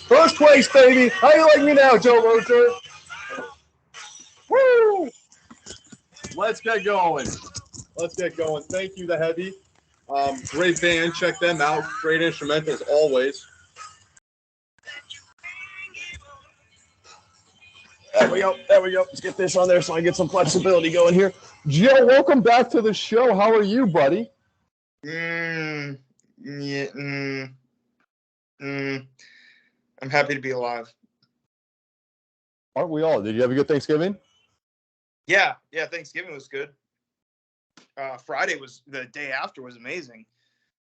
First place, baby. How you like me now, Joe Locher? Woo! Let's get going. Let's get going. Thank you, The Heavy. Great band. Check them out. Great instrumentals always. There we go. There we go. Let's get this on there so I get some flexibility going here. Joe, welcome back to the show. How are you, buddy? I'm happy to be alive. Aren't we all? Did you have a good Thanksgiving? Yeah, Thanksgiving was good. Friday was the day after was amazing.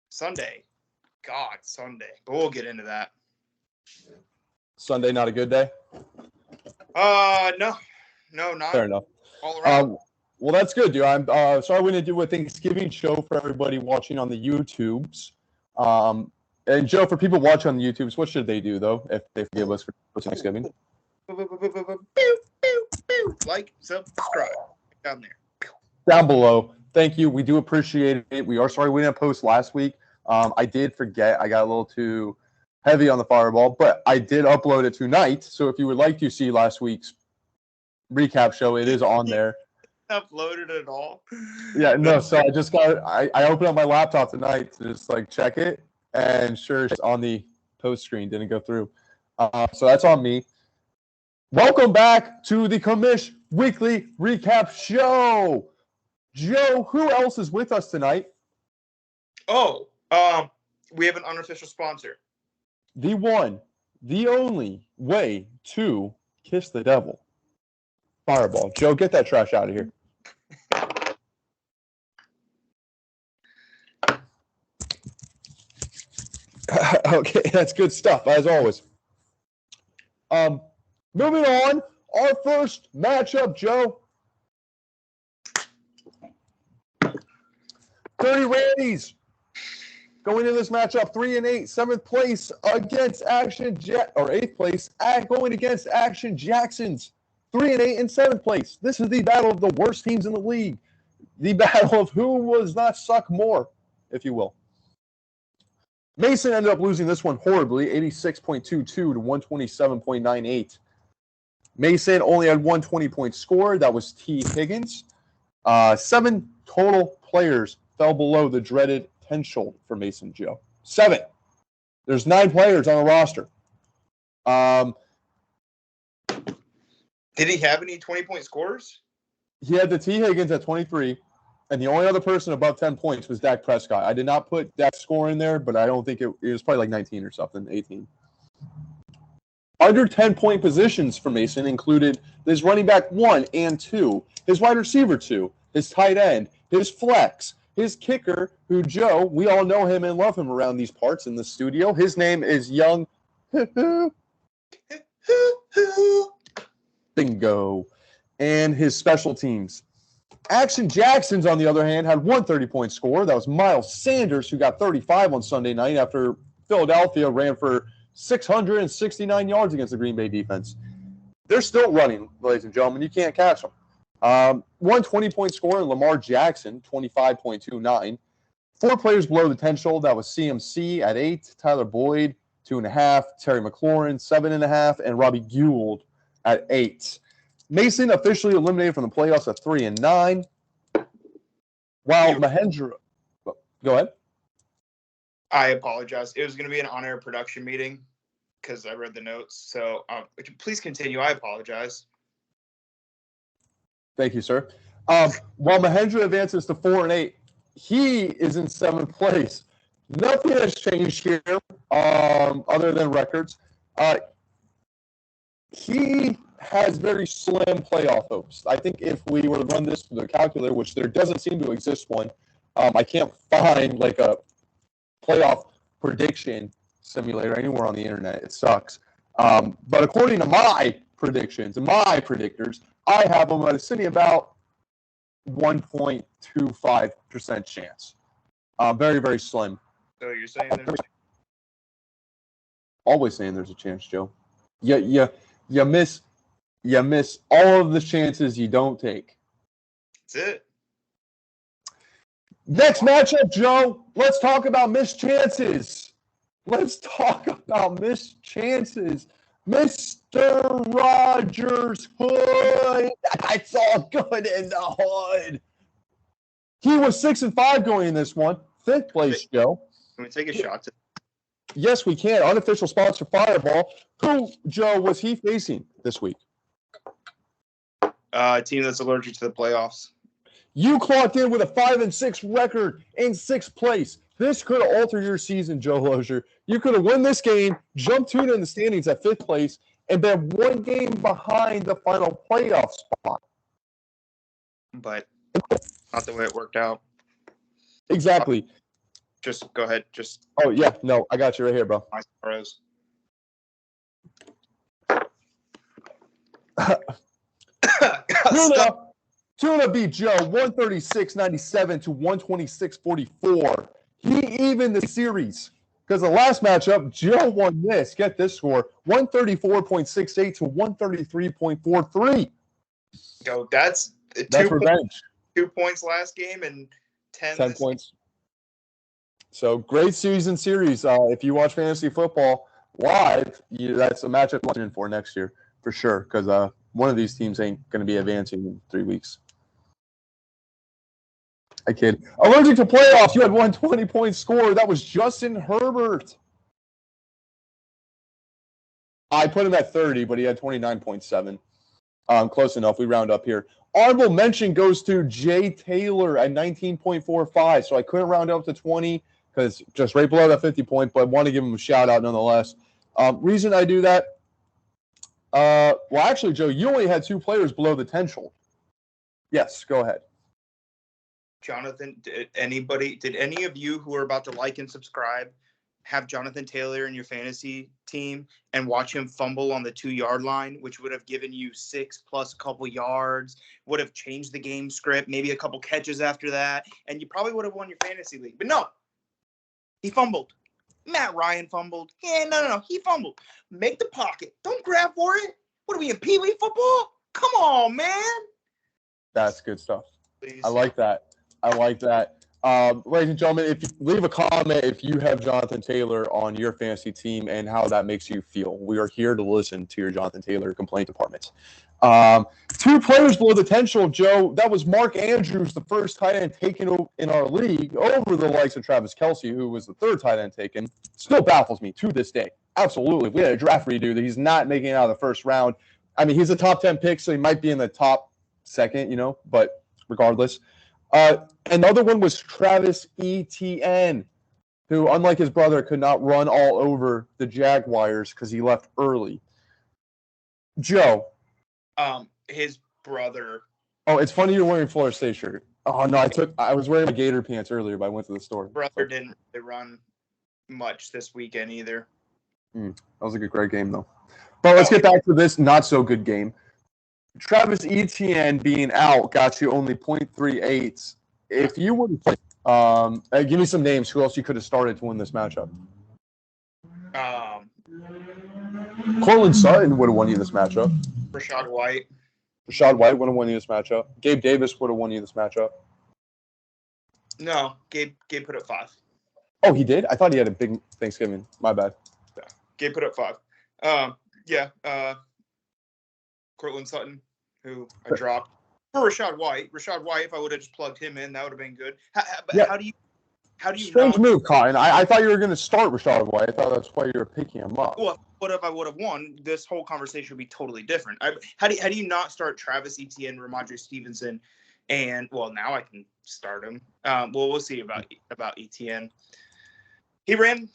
Sunday. But we'll get into that. Sunday, not a good day? No, not. Fair enough. All around. Well, that's good, dude. I'm sorry we didn't do a Thanksgiving show for everybody watching on the YouTubes. And Joe, for people watching on the YouTubes, what should they do, though, if they forgive us for Thanksgiving? Like, subscribe. Down there. Down below. Thank you. We do appreciate it. We are sorry we didn't post last week. I did forget. I got a little too heavy on the fireball, but I did upload it tonight. So if you would like to see last week's recap show, it is on there. Uploaded it all? Yeah, no. So I just I opened up my laptop tonight to just check it, and sure, it's on the post screen. Didn't go through. So that's on me. Welcome back to the Commish Weekly Recap Show. Joe, who else is with us tonight? Oh, we have an unofficial sponsor. The one, the only way to kiss the devil. Fireball. Joe, get that trash out of here. Okay, that's good stuff, as always. Moving on, our first matchup, Joe. Dirty Randy's going into this matchup 3-8, 7th place against eighth place going against Action Jackson's 3-8 and 7th place. This is the battle of the worst teams in the league. The battle of who does not suck more, if you will. Mason ended up losing this one horribly, 86.22 to 127.98. Mason only had one 20-point score. That was T. Higgins. 7 total players fell below the dreaded potential for Mason, Joe. 7. There's 9 players on the roster. Did he have any 20-point scores? He had the T. Higgins at 23, and the only other person above 10 points was Dak Prescott. I did not put Dak's score in there, but I don't think it was probably like 19 or something, 18. Under 10-point positions for Mason included his running back 1 and 2, his wide receiver 2, his tight end, his flex, his kicker, who Joe, we all know him and love him around these parts in the studio. His name is Young Bingo. And his special teams. Action Jackson's, on the other hand, had one 30-point score. That was Miles Sanders, who got 35 on Sunday night after Philadelphia ran for 669 yards against the Green Bay defense. They're still running, ladies and gentlemen. You can't catch them. One 20-point score in Lamar Jackson, 25.29. 4 players below the potential. That was CMC at 8, Tyler Boyd, 2.5, Terry McLaurin, 7.5, and Robbie Gould at 8. Mason officially eliminated from the playoffs at 3-9. While Mahendra, go ahead. I apologize. It was going to be an on-air production meeting because I read the notes. So please continue. I apologize. Thank you, sir. While Mahendra advances to 4-8, he is in 7th place. Nothing has changed here other than records. He has very slim playoff hopes. I think if we were to run this through the calculator, which there doesn't seem to exist one, I can't find like a playoff prediction simulator anywhere on the internet. It sucks. But according to my predictions and my predictors, I have them at a sitting about 1.25% chance. Very, very slim. So you're saying there's always saying there's a chance, Joe. You miss all of the chances you don't take. That's it. Next matchup, Joe. Let's talk about missed chances. Let's talk about missed chances. Mr. Rogers Hood. That's all good in the hood. He was 6-5 going in this one. 5th place, Joe. Can we take a shot? Yes, we can. Unofficial sponsor, Fireball. Who, Joe, was he facing this week? A team that's allergic to the playoffs. You clocked in with a 5-6 record in 6th place. This could have altered your season, Joe Lozier. You could have won this game, jumped 2 in the standings at 5th place, and been 1 game behind the final playoff spot. But not the way it worked out. Exactly. Just go ahead. Oh, yeah. No, I got you right here, bro. My pros. Tuna beat Joe 136.97 to 126.44. He evened the series because the last matchup, Joe won this. Get this score: 134.68 to 133.43. Yo, that's revenge. 2 points last game and 10 points. So great season series. If you watch fantasy football live, that's a matchup to watch in for next year for sure because one of these teams ain't going to be advancing in 3 weeks. I kid. Allergic to playoffs. You had 120-point score. That was Justin Herbert. I put him at 30, but he had 29.7. Close enough. We round up here. Honorable mention goes to Jay Taylor at 19.45. So I couldn't round up to 20 because just right below that 50-point, but I want to give him a shout out nonetheless. Reason I do that. Well, actually, Joe, you only had 2 players below the potential. Yes, go ahead. Jonathan, did any of you who are about to like and subscribe have Jonathan Taylor in your fantasy team and watch him fumble on the 2-yard line, which would have given you 6 plus a couple yards, would have changed the game script, maybe a couple catches after that, and you probably would have won your fantasy league. But no, he fumbled. Matt Ryan fumbled. Yeah, no. He fumbled. Make the pocket. Don't grab for it. What are we in Pee Wee football? Come on, man. That's good stuff. Please. I like that. Ladies and gentlemen, if you leave a comment if you have Jonathan Taylor on your fantasy team and how that makes you feel. We are here to listen to your Jonathan Taylor complaint department. 2 players below the potential, Joe. That was Mark Andrews, the first tight end taken in our league over the likes of Travis Kelce, who was the 3rd tight end taken. Still baffles me to this day. Absolutely. If we had a draft redo that he's not making it out of the 1st round. I mean, he's a top 10 pick, so he might be in the top 2nd, but regardless. Another one was Travis Etienne, who, unlike his brother, could not run all over the Jaguars because he left early. Joe. His brother. Oh, it's funny you're wearing Florida State shirt. Oh, no, I was wearing my Gator pants earlier, but I went to the store. Brother didn't really run much this weekend either. That was a great game, though. But let's get back to this not-so-good game. Travis Etienne being out got you only 0.38. If you would give me some names, who else you could have started to win this matchup? Cortland Sutton would have won you this matchup. Rashad White would have won you this matchup. Gabe Davis would have won you this matchup. No, Gabe put up 5. Oh, he did? I thought he had a big Thanksgiving. My bad. Yeah, Gabe put up 5. Cortland Sutton, who I dropped for Rashad White. Rashad White, if I would have just plugged him in, that would have been good. How do you strange move, Cotton. I thought you were going to start Rashad White. I thought that's why you were picking him up. Well, what if I would have won? This whole conversation would be totally different. How do you not start Travis Etienne, Ramondre Stevenson, and now I can start him. We'll see about Etienne. He ran.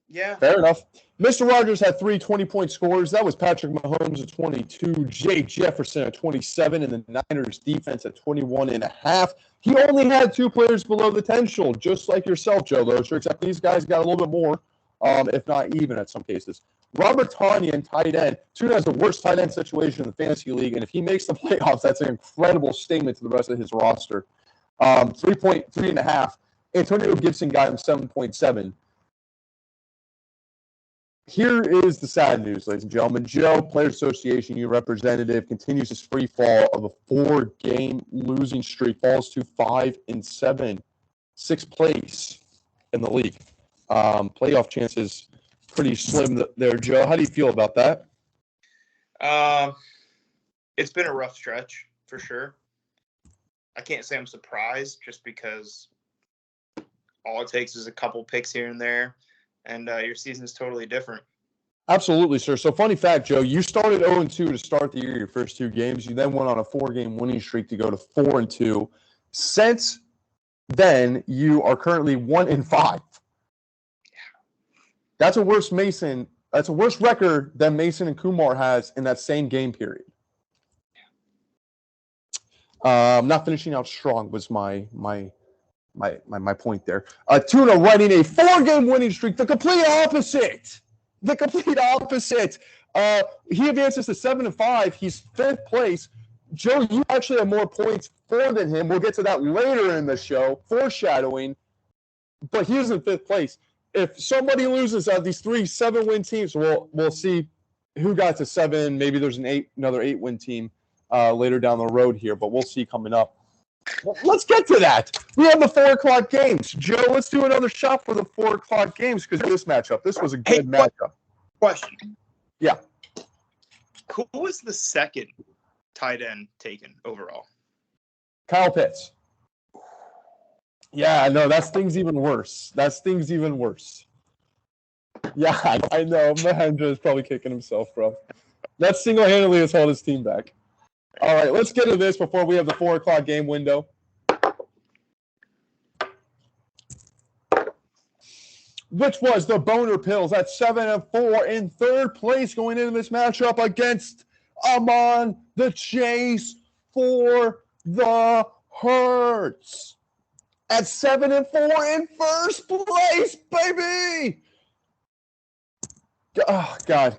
Yeah. Fair enough. Mr. Rogers had 3 20-point scores. That was Patrick Mahomes at 22, Jay Jefferson at 27, and the Niners defense at 21.5. He only had 2 players below the potential, just like yourself, Joe Lozier, except these guys got a little bit more, if not even at some cases. Robert Tonyan, tight end. Tuna has the worst tight end situation in the fantasy league, and if he makes the playoffs, that's an incredible statement to the rest of his roster. 3.5. Antonio Gibson got him 7.7. here is the sad news, ladies and gentlemen. Joe, Players Association U representative, continues his free fall of a 4-game losing streak, falls to 5-7, 6th place in the league. Playoff chances pretty slim there, Joe. How do you feel about that? It's been a rough stretch for sure. I can't say I'm surprised just because all it takes is a couple picks here and there, and your season is totally different. Absolutely, sir. So, funny fact, Joe, you started 0-2 to start the year, your first 2 games. You then went on a 4-game winning streak to go to 4-2. Since then, you are currently 1-5. That's a worse record than Mason and Kumar has in that same game period. Not finishing out strong was my point there. Tuna running a 4-game winning streak. The complete opposite. He advances to 7-5. He's 5th place. Joe, you actually have more points for than him. We'll get to that later in the show, foreshadowing. But he's in 5th place. If somebody loses out of these 3 7-win teams, we'll see who got to 7. Maybe there's another 8-win team later down the road here, but we'll see coming up. Well, let's get to that. We have the 4 o'clock games. Joe, let's do another shot for the 4 o'clock games because this matchup. This was a good matchup. Question. Yeah. Who was the second tight end taken overall? Kyle Pitts. Yeah, no, that stings even worse. Yeah, I know. Mahendra is probably kicking himself, bro. That single-handedly has held his team back. All right, let's get to this before we have the 4 o'clock game window. Which was the Boner Pills at 7-4 in 3rd place going into this matchup against Amon the Chase for the Hurts. At 7-4 in 1st place, baby. Oh, God.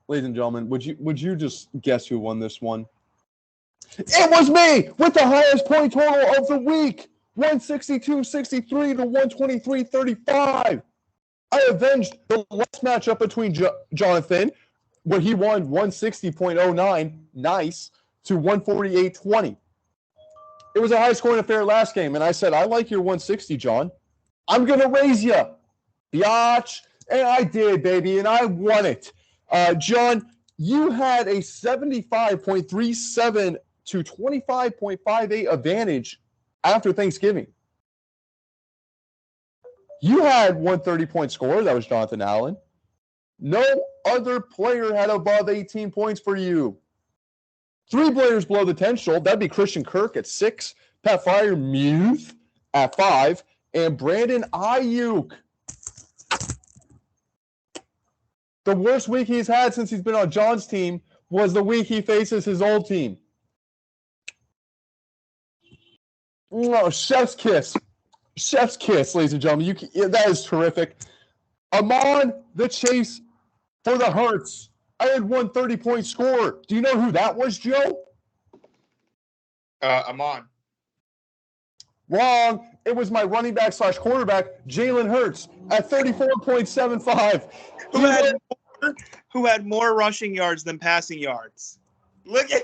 Ladies and gentlemen, would you just guess who won this one? It was me with the highest point total of the week, 162.63 to 123.35. I avenged the last matchup between Jonathan, where he won 160.09, nice, to 148.20. It was a high-scoring affair last game, and I said, I like your 160, John. I'm going to raise you, biatch. And I did, baby, and I won it. John, you had a 75.37 to 25.58 advantage after Thanksgiving. You had 130-point score. That was Jonathan Allen. No other player had above 18 points for you. 3 players below the 10 shoal. That'd be Christian Kirk at 6, Pat Freiermuth at 5, and Brandon Ayuk. The worst week he's had since he's been on John's team was the week he faces his old team. Oh, chef's kiss. Chef's kiss, ladies and gentlemen. That is terrific. Amon the Chase for the Hurts. I had 130-point score. Do you know who that was, Joe? Amon. Wrong. It was my running back / quarterback, Jalen Hurts, at 34.75. Who had more rushing yards than passing yards? Look at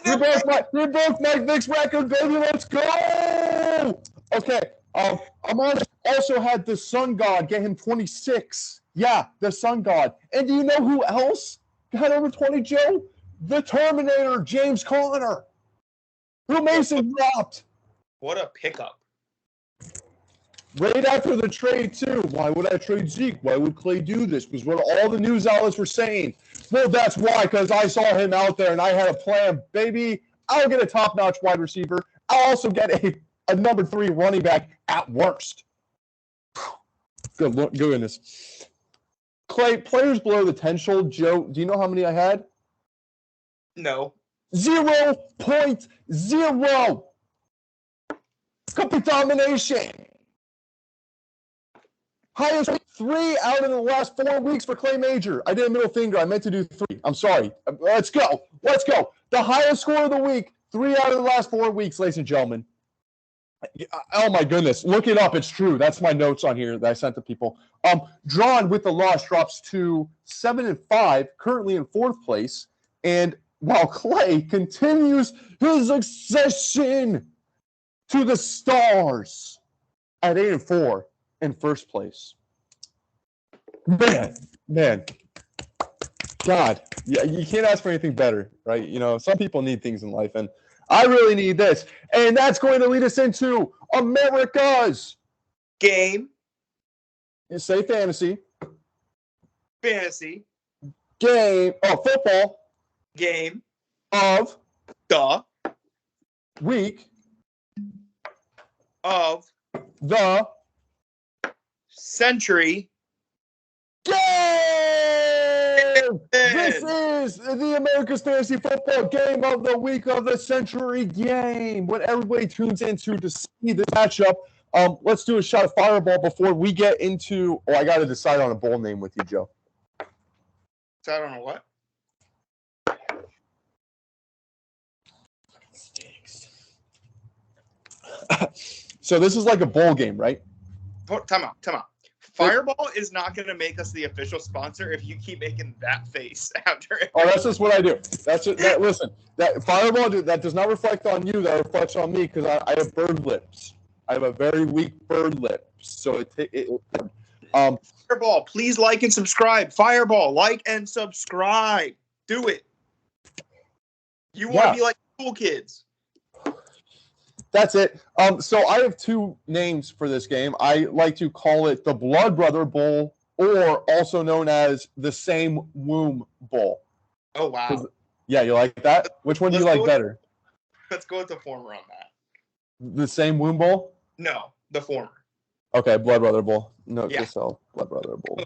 You're both Mike Vick's record, baby. Let's go. Okay. Amon also had the Sun God get him 26. Yeah, the Sun God. And do you know who else got over 20, Joe? The Terminator, James Conner, who Mason dropped. What a pickup. Right after the trade, too. Why would I trade Zeke? Why would Clay do this? Because what all the news outlets were saying. Well, that's why, because I saw him out there and I had a plan. Baby, I'll get a top-notch wide receiver. I'll also get a number 3 running back at worst. Goodness. Clay, players below the 10 shoal. Joe, do you know how many I had? No. 0.0. Complete domination. Highest 3 out of the last 4 weeks for Clay Major. I did a middle finger. I meant to do 3. I'm sorry. Let's go. The highest score of the week, 3 out of the last 4 weeks, ladies and gentlemen. Oh my goodness. Look it up. It's true. That's my notes on here that I sent to people. Drawn with the loss drops to 7-5, currently in 4th place. And while Clay continues his ascension to the stars at 8-4 in 1st place. Man. God, yeah, you can't ask for anything better, right? You know, some people need things in life, and I really need this. And that's going to lead us into America's game. You say fantasy. Fantasy. Game. Oh, football. Game. Of. The. Week. Of. The. Century. Game! This is the America's Fantasy Football Game of the Week of the Century Game. When everybody tunes into to see this matchup, let's do a shot of Fireball before we get into. Oh, I got to decide on a bowl name with you, Joe. So I don't know what. So this is like a bowl game, right? Time out. Fireball is not going to make us the official sponsor if you keep making that face after it. Oh, that's just what I do. That's it. Listen, that Fireball that does not reflect on you. That reflects on me because I have bird lips. I have a very weak bird lips. So Fireball, please like and subscribe. Fireball, like and subscribe. Do it. You want to be like cool kids. That's it. So I have 2 names for this game. I like to call it the Blood Brother Bowl, or also known as the Same Womb Bowl. Oh, wow. Yeah, you like that? Which one do you like better? Let's go with the former on that. The Same Womb Bowl? No, the former. Okay, Blood Brother Bowl. No, Yeah. Blood Brother Bowl.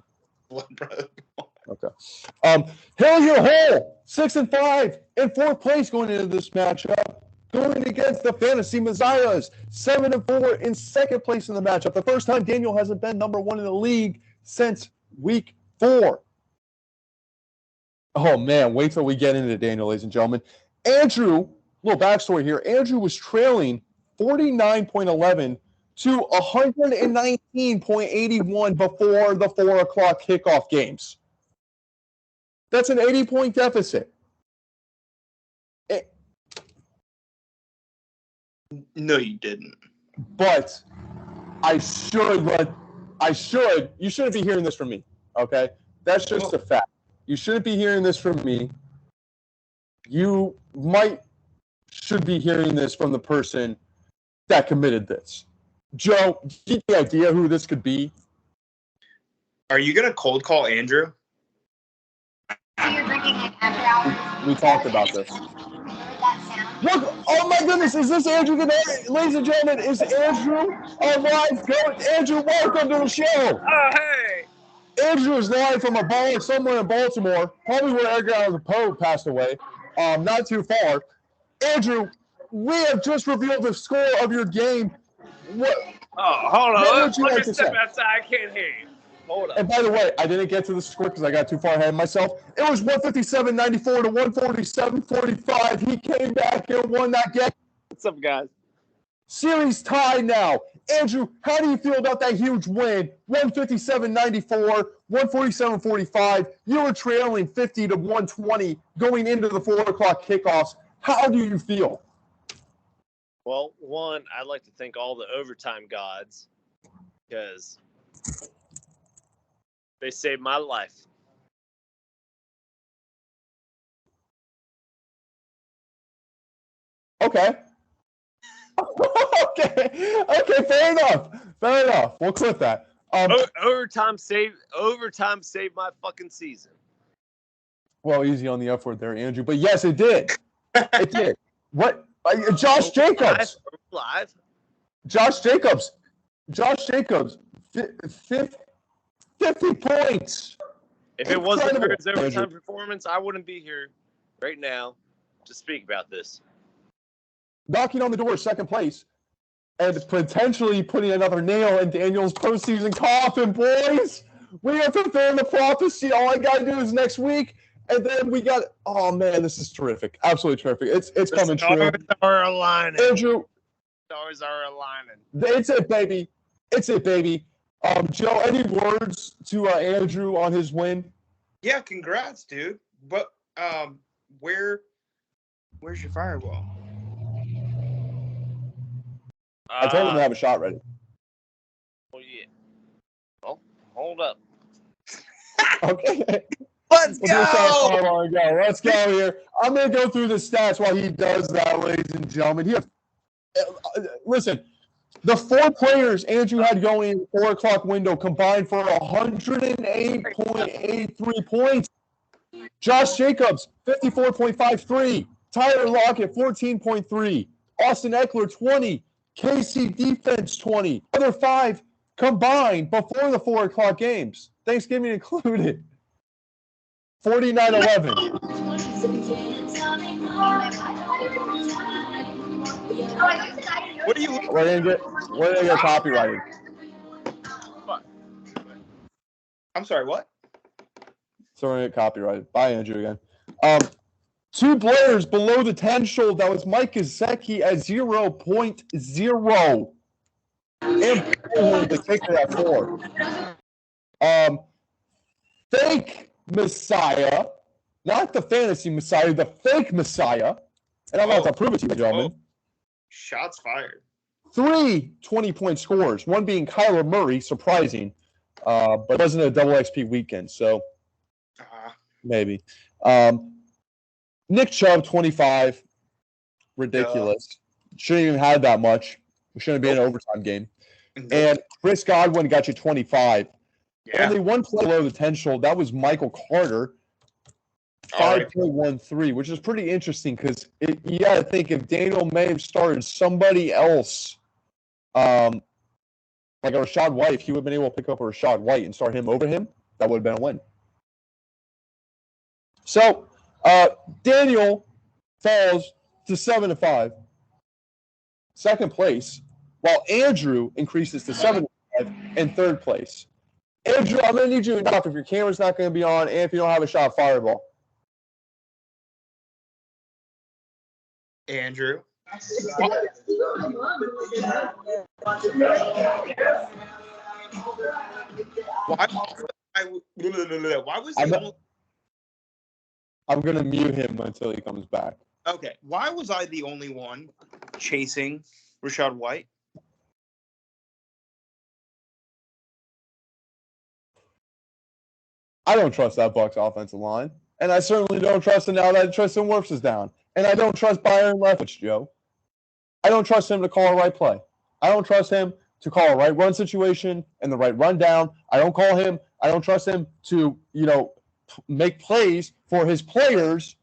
Blood Brother Bowl. Okay. Hillier Hole, 6-5 in 4th place going into this matchup. Going against the Fantasy Messiahs, 7-4 in 2nd place in the matchup. The first time Daniel hasn't been number 1 in the league since week 4. Oh, man, wait till we get into Daniel, ladies and gentlemen. Andrew, little backstory here. Andrew was trailing 49.11 to 119.81 before the 4 o'clock kickoff games. That's an 80-point deficit. No, you didn't. But you shouldn't be hearing this from me, okay? That's just a fact. You shouldn't be hearing this from me. You should be hearing this from the person that committed this. Joe, do you have any idea who this could be? Are you going to cold call Andrew? We talked about this. Look, oh my goodness, is this Andrew Goodnight? Ladies and gentlemen, is Andrew alive? Andrew, welcome to the show. Oh, hey. Andrew is live from a bar somewhere in Baltimore, probably where Edgar Allan Poe passed away, not too far. Andrew, we have just revealed the score of your game. Hold on. Let me step outside. I can't hear you. Hold on. And by the way, I didn't get to the score because I got too far ahead of myself. It was 157-94 to 147-45. He came back and won that game. What's up, guys? Series tied now. Andrew, how do you feel about that huge win? 157-94, 147-45. You were trailing 50 to 120 going into the 4 o'clock kickoffs. How do you feel? Well, one, I'd like to thank all the overtime gods because they saved my life. Okay. Okay, fair enough. We'll clip that. Overtime saved my fucking season. Well, easy on the F word there, Andrew. But yes, it did. It did. What? Josh Jacobs. Live. Josh Jacobs. 50 points. If it wasn't for his overtime performance, I wouldn't be here right now to speak about this. Knocking on the door, second place, and potentially putting another nail in Daniel's postseason coffin, boys. We have fulfilled the prophecy. All I got to do is next week, and then we got. Oh man, this is terrific! Absolutely terrific. It's coming true. Are aligning. Andrew, stars are aligning. It's it, baby. It's it, baby. Joe, any words to Andrew on his win? Yeah, congrats, dude. But where's your fireball? I told him to have a shot ready. Oh yeah. Well, hold up. Okay. Let's Go. go! Let's go here. I'm going to go through the stats while he does that, ladies and gentlemen. Listen, the 4 players Andrew had going in the 4 o'clock window combined for 108.83 points. Josh Jacobs, 54.53. Tyler Lockett, 14.3. Austin Eckler, 20. KC Defense, 20. Other 5 combined before the 4 o'clock games, Thanksgiving included. 49-11. What do you? We're gonna get copyrighted. I'm sorry. What? So we're gonna get copyrighted. Bye, Andrew again. 2 players below the 10 shoal. That was Mike Gesicki at 0.0. And the kicker at 4. Fake Messiah, not the fantasy Messiah, the fake Messiah. And I'm about to prove it to you, gentlemen. Shots fired. 3 20-point scores, one being Kyler Murray, surprising, but it wasn't a double XP weekend, so maybe. Nick Chubb, 25, ridiculous. Shouldn't even have that much. We shouldn't be in an overtime game. And Chris Godwin got you 25. Yeah. Only one play below the 10 shoal. That was Michael Carter, 5.13, which is pretty interesting because you got to think if Daniel may have started somebody else, like a Rashad White, if he would have been able to pick up a Rashad White and start him over him, that would have been a win. So Daniel falls to 7-5, second place, while Andrew increases to 7-5 in third place. Andrew, I'm going to need you to knock if your camera's not going to be on and if you don't have a shot fireball. Andrew. Why was I'm going to mute him until he comes back. Okay. Why was I the only one chasing Rashad White? I don't trust that Bucs offensive line. And I certainly don't trust him now that Tristan Wirfs is down. And I don't trust Byron Leftwich, Joe. I don't trust him to call a right play. I don't trust him to call a right run situation and the right rundown. I don't trust him to, make plays for his players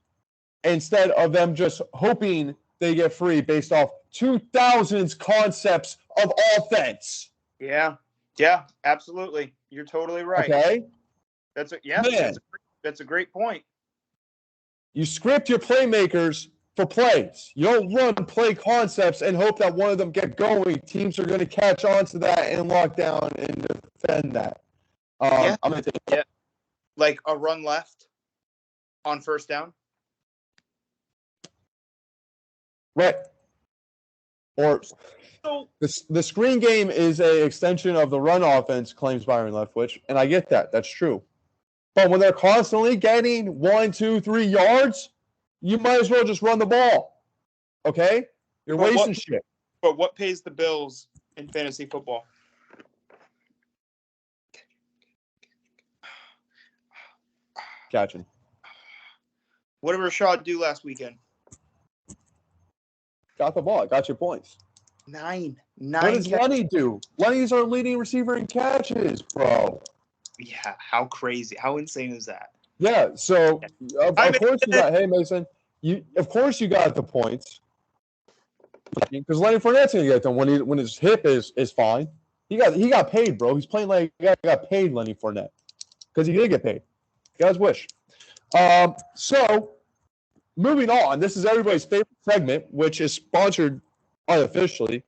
instead of them just hoping they get free based off 2000s concepts of offense. Yeah, absolutely. You're totally right. Okay? That's a great point. You script your playmakers for plays. You don't run play concepts and hope that one of them get going. Teams are going to catch on to that and lock down and defend that. I'm going to take like a run left on first down. Right. Or the screen game is an extension of the run offense, claims Byron Leftwich, and I get that. That's true. But when they're constantly getting 1, 2, 3 yards, you might as well just run the ball. Okay? You're wasting shit. But what pays the bills in fantasy football? Catching. What did Rashad do last weekend? Got the ball. Got your points. 9. What does Lenny do? Lenny's our leading receiver in catches, bro. Yeah, how crazy. How insane is that? Yeah, so of course you got, hey, Mason, of course you got the points. Because Lenny Fournette's going to get them when his hip is fine. He got paid, bro. He's playing like he got paid, Lenny Fournette. Because he did get paid. God's wish. So, moving on. This is everybody's favorite segment, which is sponsored unofficially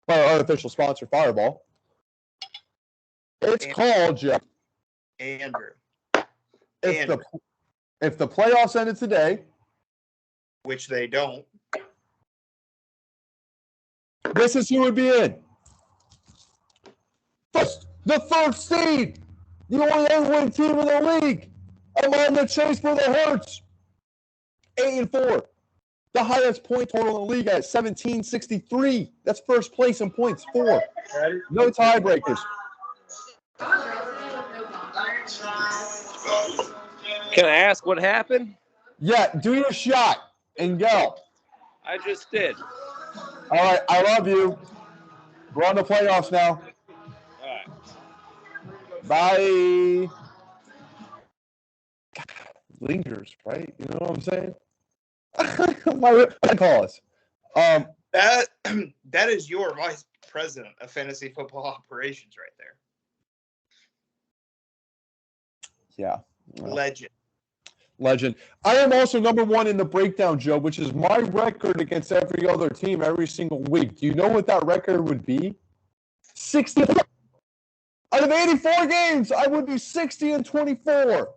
by our unofficial sponsor, Fireball. It's called, Jeff. Andrew. If the playoffs ended today, which they don't, This is who would be in. First, the third seed. The only 8-win team in the league. I'm on the chase for the Hurts. 8-4. The highest point total in the league at 1763. That's first place in points. 4. No tiebreakers. Can I ask what happened? Yeah, do your shot and go. I just did. All right, I love you. We're on the playoffs now. All right. Bye. God, lingers, right? You know what I'm saying? Call us. That is your vice president of fantasy football operations right there. Yeah. Legend. I am also number 1 in the breakdown, Joe, which is my record against every other team every single week. Do you know what that record would be? 60. Out of 84 games, I would be 60-24.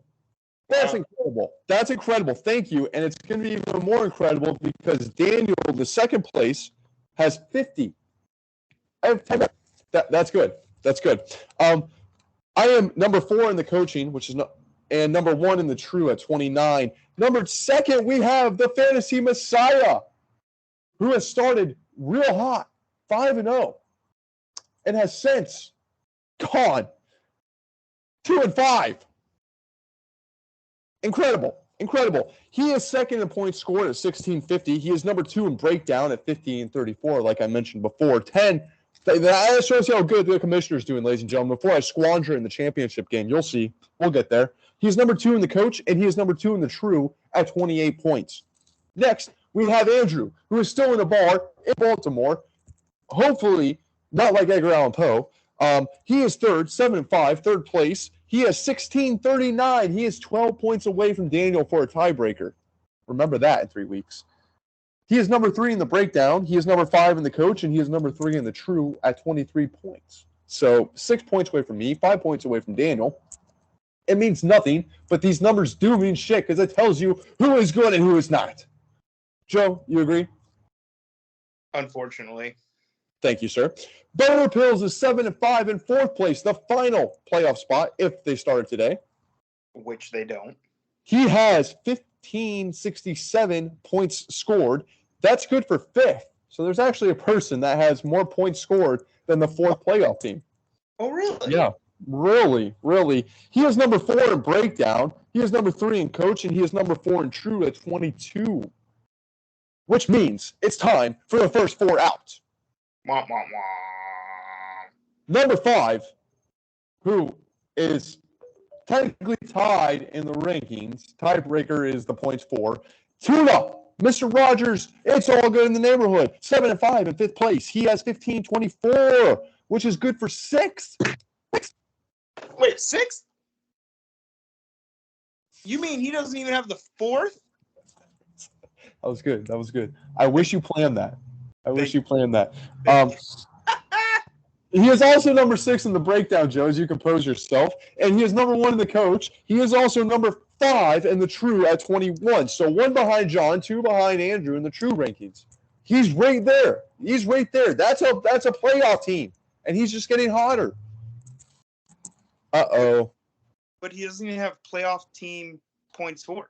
That's incredible. That's incredible. Thank you. And it's going to be even more incredible because Daniel, the second place, has 50. I have 10. That's good. That's good. I am number 4 in the coaching, which is not, and number 1 in the true at 29. Number 2, we have the fantasy messiah, who has started real hot, 5-0, and has since gone 2-5. Incredible. He is second in points scored at 1650. He is number 2 in breakdown at 50-34, like I mentioned before. 10. That shows you how good the commissioner is doing, ladies and gentlemen. Before I squander in the championship game, you'll see. We'll get there. He's number 2 in the coach, and he is number 2 in the true at 28 points. Next, we have Andrew, who is still in the bar in Baltimore. Hopefully, not like Edgar Allan Poe. He is third, 7-5, third place. He has 1639. He is 12 points away from Daniel for a tiebreaker. Remember that in 3 weeks. He is number 3 in the breakdown. He is number 5 in the coach, and he is number 3 in the true at 23 points. So 6 points away from me, 5 points away from Daniel. It means nothing, but these numbers do mean shit because it tells you who is good and who is not. Joe, you agree? Unfortunately. Thank you, sir. Boner Pills is 7-5 in 4th place, the final playoff spot if they started today. Which they don't. He has 1567 points scored. That's good for 5th. So there's actually a person that has more points scored than the 4th playoff team. Oh, really? Yeah, really. He is number 4 in breakdown. He is number 3 in coach, and he is number 4 in true at 22. Which means it's time for the first 4 out. Wah, wah, wah. Number 5, who is technically tied in the rankings. Tiebreaker is the points for. Tuna, Mr. Rogers, it's all good in the neighborhood. 7-5 in 5th place. He has 1524, which is good for 6th. Wait, 6th? You mean he doesn't even have the 4th? That was good. I wish you planned that. He is also number 6 in the breakdown, Joe, as you compose yourself. And he is number 1 in the coach. He is also number 5 in the true at 21. So 1 behind John, 2 behind Andrew in the true rankings. He's right there. That's a playoff team. And he's just getting hotter. Uh-oh. But he doesn't even have playoff team points for.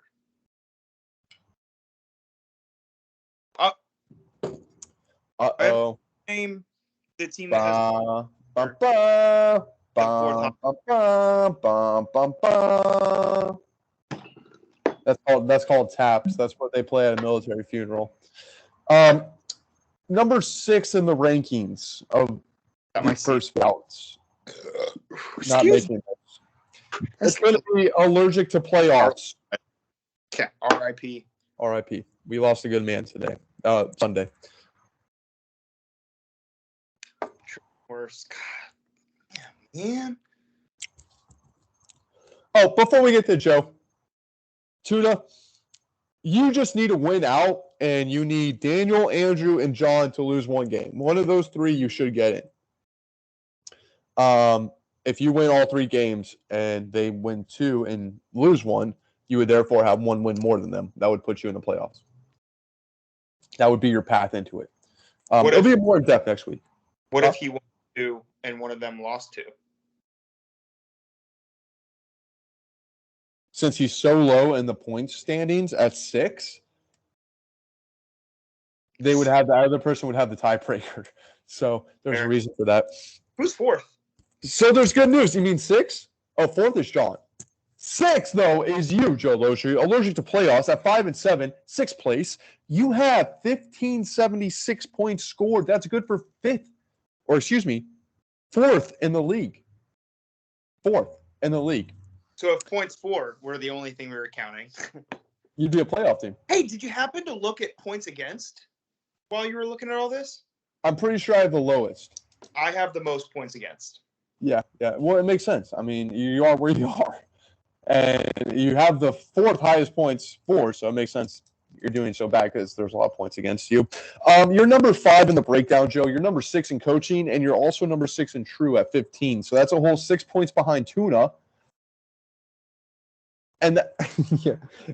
Uh-oh. Name the team that has That's called taps. That's what they play at a military funeral. Number 6 in the rankings of the first bouts. Not making it. It's going to be allergic to playoffs. Okay. R.I.P. R.I.P. We lost a good man today. Sunday. Worst. God. Yeah, man. Oh, before we get to Joe, Tuna, you just need to win out, and you need Daniel, Andrew, and John to lose 1 game. One of those 3 you should get in. If you win all 3 games and they win 2 and lose 1, you would therefore have 1 win more than them. That would put you in the playoffs. That would be your path into it. It'll be more in depth next week. What if he won 2 and one of them lost 2? Since he's so low in the points standings at 6, the other person would have the tiebreaker. So there's a reason for that. Who's 4th? So there's good news. You mean 6? Oh, 4th is John. 6, though, is you, Joe Loshi, allergic to playoffs at 5 and 7, 6th place. You have 1,576 points scored. That's good for 4th in the league. 4th in the league. So if points 4 were the only thing we were counting, you'd be a playoff team. Hey, did you happen to look at points against while you were looking at all this? I'm pretty sure I have the lowest. I have the most points against. Yeah. Well, it makes sense. I mean, you are where you are. And you have the 4th highest points for, so it makes sense you're doing so bad because there's a lot of points against you. You're number 5 in the breakdown, Joe. You're number 6 in coaching, and you're also number 6 in true at 15. So that's a whole 6 points behind Tuna. And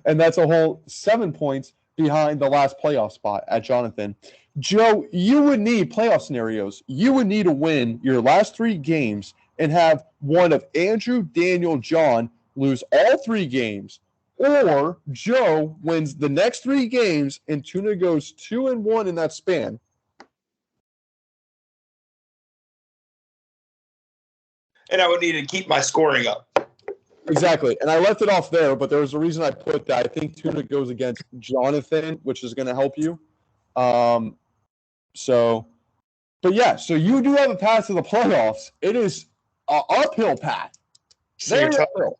and that's a whole 7 points behind the last playoff spot at Jonathan. Joe, you would need playoff scenarios. You would need to win your last 3 games and have one of Andrew, Daniel, John lose all 3 games, or Joe wins the next 3 games and Tuna goes 2-1 in that span. And I would need to keep my scoring up. Exactly. And I left it off there, but there was a reason I put that. I think Tuna goes against Jonathan, which is going to help you. So you do have a path to the playoffs. It is an uphill path. Very uphill.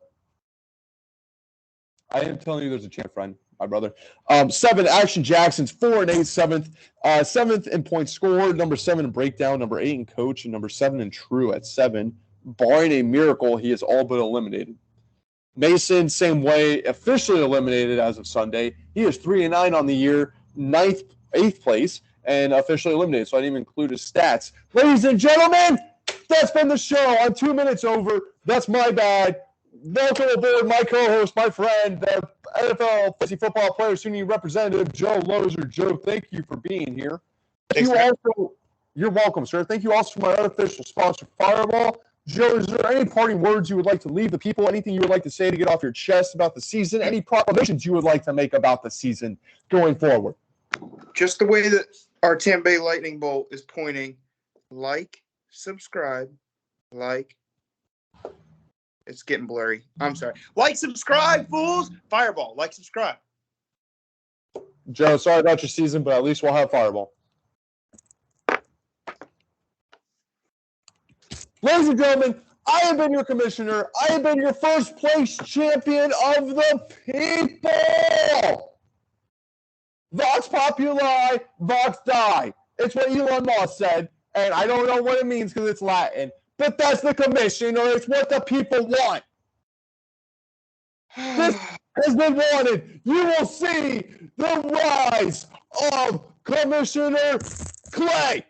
I am telling you there's a chance, friend, my brother. 7, Action Jackson's 4 and 8, 7th. 7th in points scored, number 7 in breakdown, number 8 in coach, and number 7 in true at 7. Barring a miracle, he is all but eliminated. Mason, same way, officially eliminated as of Sunday. He is 3 and 9 on the year, 8th place, and officially eliminated. So I didn't even include his stats. Ladies and gentlemen, that's been the show. I'm 2 minutes over. That's my bad. Welcome aboard my co-host, my friend, the NFL Fantasy Football Player Union representative, Joe Lozier. Joe, thank you for being here. You're welcome, sir. Thank you also to my unofficial sponsor, Fireball. Joe, is there any parting words you would like to leave the people? Anything you would like to say to get off your chest about the season? Any proclamations you would like to make about the season going forward? Just the way that our Tampa Bay Lightning Bolt is pointing. Like, subscribe, It's getting blurry. I'm sorry. Like, subscribe, fools. Fireball. Like, subscribe. Joe, sorry about your season, but at least we'll have Fireball. Ladies and gentlemen, I have been your commissioner. I have been your first place champion of the people. Vox populi, vox die. It's what Elon Musk said, and I don't know what it means because it's Latin. But that's the commissioner. It's what the people want. This has been wanted. You will see the rise of Commissioner Clay.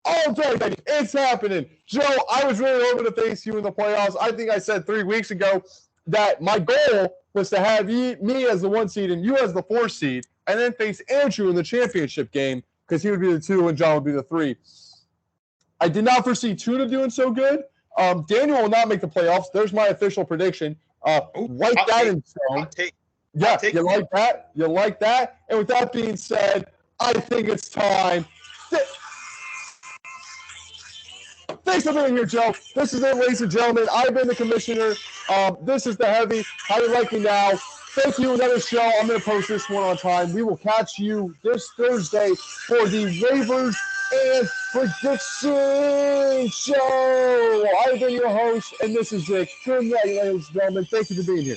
All day, baby. It's happening. Joe, I was really hoping to face you in the playoffs. I think I said 3 weeks ago that my goal was to have me as the 1 seed and you as the 4 seed, and then face Andrew in the championship game because he would be the 2 and John would be the 3. I did not foresee Tuna doing so good. Daniel will not make the playoffs. There's my official prediction. Write that in stone. Yeah, you like that? You like that? And with that being said, I think it's time. Thanks for being here, Joe. This is it, ladies and gentlemen. I've been the commissioner. This is the Heavy. How you like me now? Thank you. Another show. I'm going to post this one on time. We will catch you this Thursday for the Waivers and Prediction Show. I've been your host, and this is it. Good night, ladies and gentlemen. Thank you for being here.